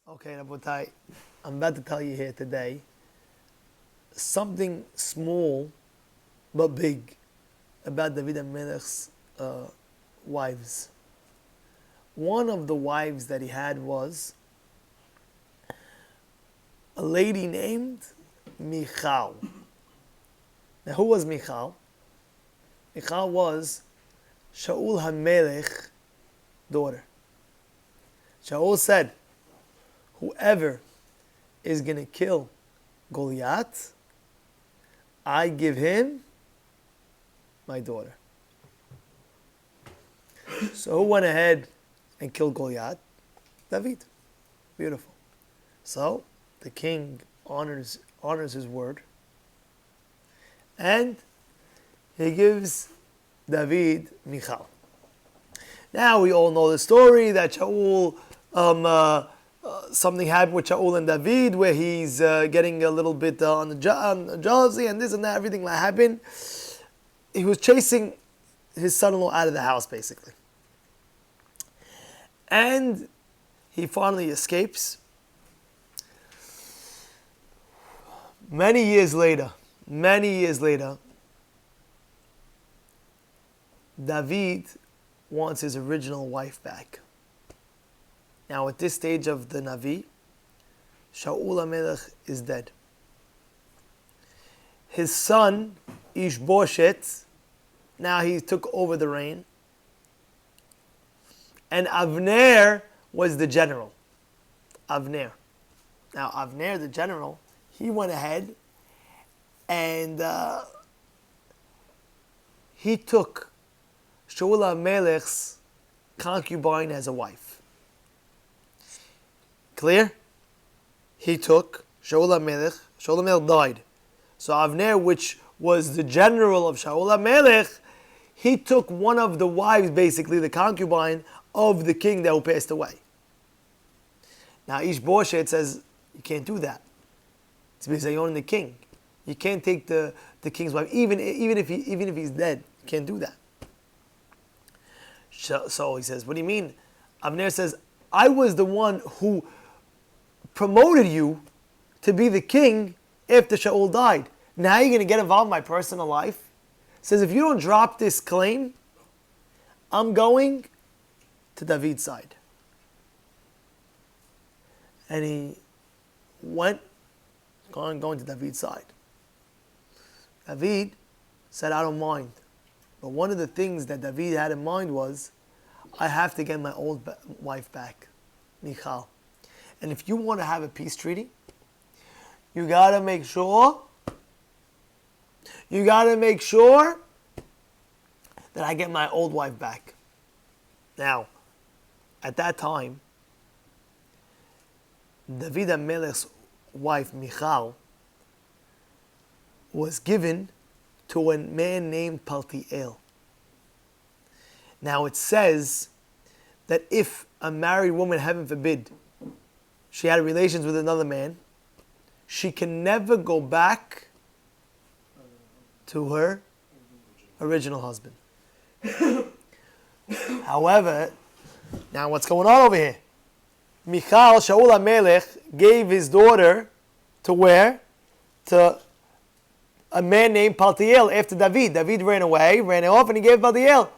Okay, Rabotai, I'm about to tell you here today something small but big about David HaMelech's wives. One of the wives that he had was a lady named Michal. Now, who was Michal? Michal was Shaul HaMelech's daughter. Shaul said, whoever is going to kill Goliath, I give him my daughter. So who went ahead and killed Goliath? David. Beautiful. So the king honors his word, and he gives David Michal. Now we all know the story that Shaul, something happened with Shaul and David where he's getting a little bit on the jealousy and this and that, everything that happened. He was chasing his son-in-law out of the house, basically. And he finally escapes. Many years later, David wants his original wife back. Now, at this stage of the Navi, Shaul HaMelech is dead. His son, Ishbosheth, now he took over the reign. And Avner was the general. Avner. Now, Avner, the general, he went ahead and he took Shaul HaMelech's concubine as a wife. Clear? He took Shaul HaMelech. Shaul HaMelech died. So Avner, which was the general of Shaul HaMelech, he took one of the wives, basically the concubine of the king that who passed away. Now Ishbosheth says, you can't do that. It's because you own the king. You can't take the king's wife, even if he's dead. You can't do that. So he says, what do you mean? Avner says, I was the one who promoted you to be the king after Shaul died. Now you're going to get involved in my personal life? Says, if you don't drop this claim, I'm going to David's side. And he went, going to David's side. David said, I don't mind. But one of the things that David had in mind was, I have to get my old wife back, Michal. And if you want to have a peace treaty, you got to make sure that I get my old wife back. Now, at that time, David HaMelech's wife, Michal, was given to a man named Paltiel. Now it says that if a married woman, heaven forbid, she had relations with another man, she can never go back to her original husband. However, now what's going on over here? Michal, Shaul HaMelech, gave his daughter to where? To a man named Paltiel after David. David ran off, and he gave Paltiel.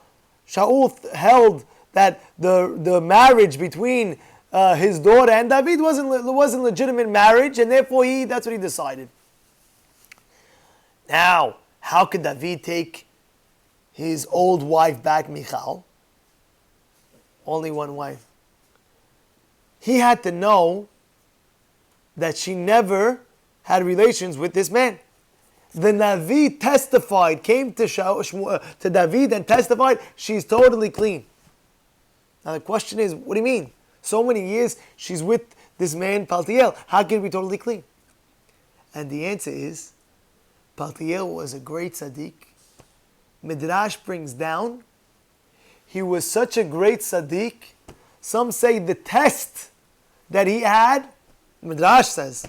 Shaul held that the marriage between his daughter and David wasn't legitimate marriage, and therefore that's what he decided. Now, how could David take his old wife back, Michal? Only one wife. He had to know that she never had relations with this man. The Navi testified, came to David and testified, she's totally clean. Now the question is, what do you mean? So many years she's with this man, Paltiel. How can it be totally clean? And the answer is, Paltiel was a great tzaddik. Midrash brings down, he was such a great tzaddik. Some say the test that he had, Midrash says,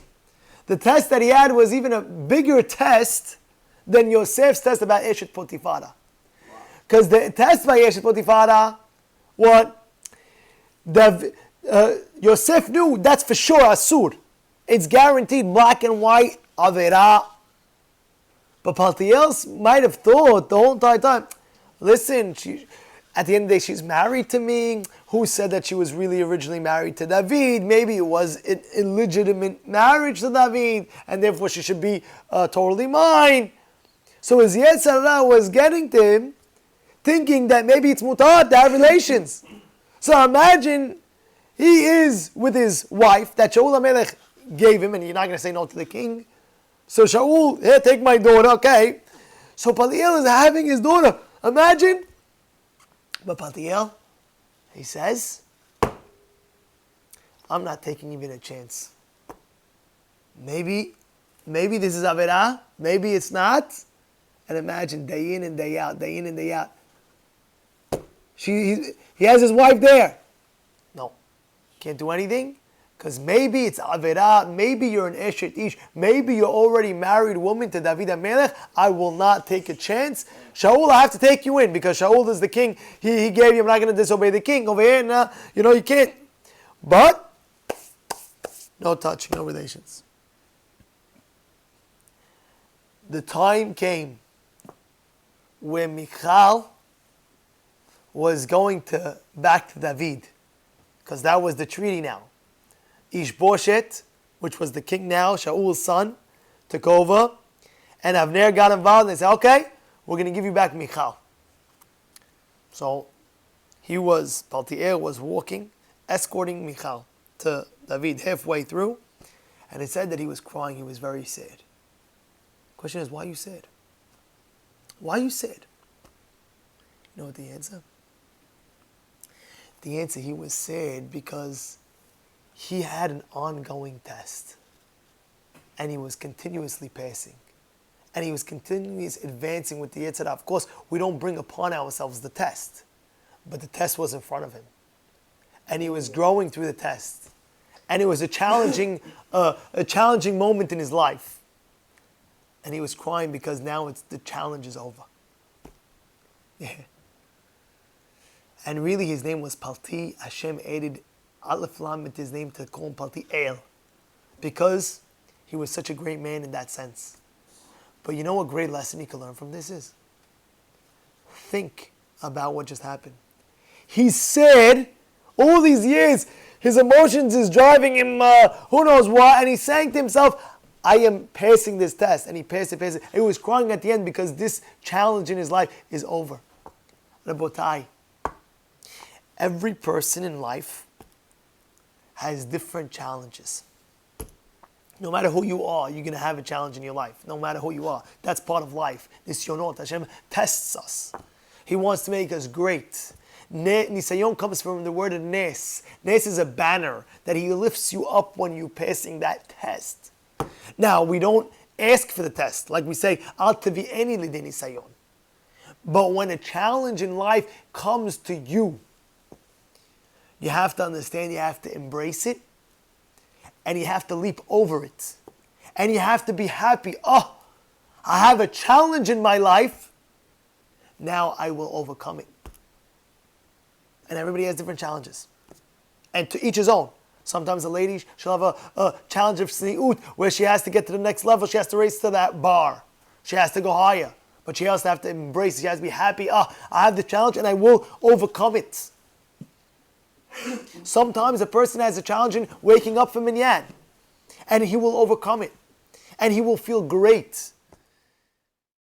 the test that he had was even a bigger test than Yosef's test about Eshet Potifara. Because the test by Eshet Potifara, what? Yosef knew that's for sure asur. It's guaranteed, black and white, avera. But Paltiel might have thought the whole entire time, listen, at the end of the day, she's married to me. Who said that she was really originally married to David? Maybe it was an illegitimate marriage to David, and therefore she should be totally mine. So his Yetzer Hara was getting to him, thinking that maybe it's mutar to have relations. So imagine he is with his wife that Shaul HaMelech gave him, and you're not going to say no to the king. So Shaul, here, take my daughter, okay. So Paltiel is having his daughter. Imagine. But Paltiel, he says, I'm not taking even a chance. Maybe this is Averah, maybe it's not. And imagine, day in and day out, day in and day out. He has his wife there. No, can't do anything. Because maybe it's Averah, maybe you're an Eshet Ish, maybe you're already married woman to David HaMelech. I will not take a chance. Shaul, I have to take you in because Shaul is the king. He gave you, I'm not going to disobey the king. Over here, nah, you can't. But, no touching, no relations. The time came where Michal was going back to David. Because that was the treaty now. Ishboshet, which was the king now, Shaul's son, took over, and Avner got involved, and they said, okay, we're going to give you back Michal. So, Paltiel was walking, escorting Michal to David halfway through, and it said that he was crying, he was very sad. Question is, why are you sad? Why are you sad? You know what the answer? The answer, he was sad because he had an ongoing test. And he was continuously passing. And he was continuously advancing with the Yetzer Hara. Of course, we don't bring upon ourselves the test. But the test was in front of him. And he was growing through the test. And it was a challenging moment in his life. And he was crying because now the challenge is over. Yeah. And really his name was Palti. Hashem added Aleph Lam with his name to call him Paltiel, because he was such a great man in that sense. But you know what great lesson you can learn from this is? Think about what just happened. He said, all these years, his emotions is driving him, who knows what, and he's saying to himself, I am passing this test. And he passed it. He was crying at the end because this challenge in his life is over. Rabotai, every person in life has different challenges. No matter who you are, you're going to have a challenge in your life. No matter who you are. That's part of life. Nisyonot, Hashem tests us. He wants to make us great. Nisayon comes from the word nes. Nes is a banner that he lifts you up when you're passing that test. Now, we don't ask for the test. Like we say, Al tavi'eni lidei nisayon. But when a challenge in life comes to you, you have to understand, you have to embrace it, and you have to leap over it. And you have to be happy. Oh, I have a challenge in my life. Now I will overcome it. And everybody has different challenges. And to each his own. Sometimes a lady, she'll have a challenge of sni'ut, where she has to get to the next level. She has to race to that bar. She has to go higher. But she has to have to embrace it. She has to be happy. Oh, I have the challenge and I will overcome it. Sometimes a person has a challenge in waking up from minyan, and he will overcome it, and he will feel great.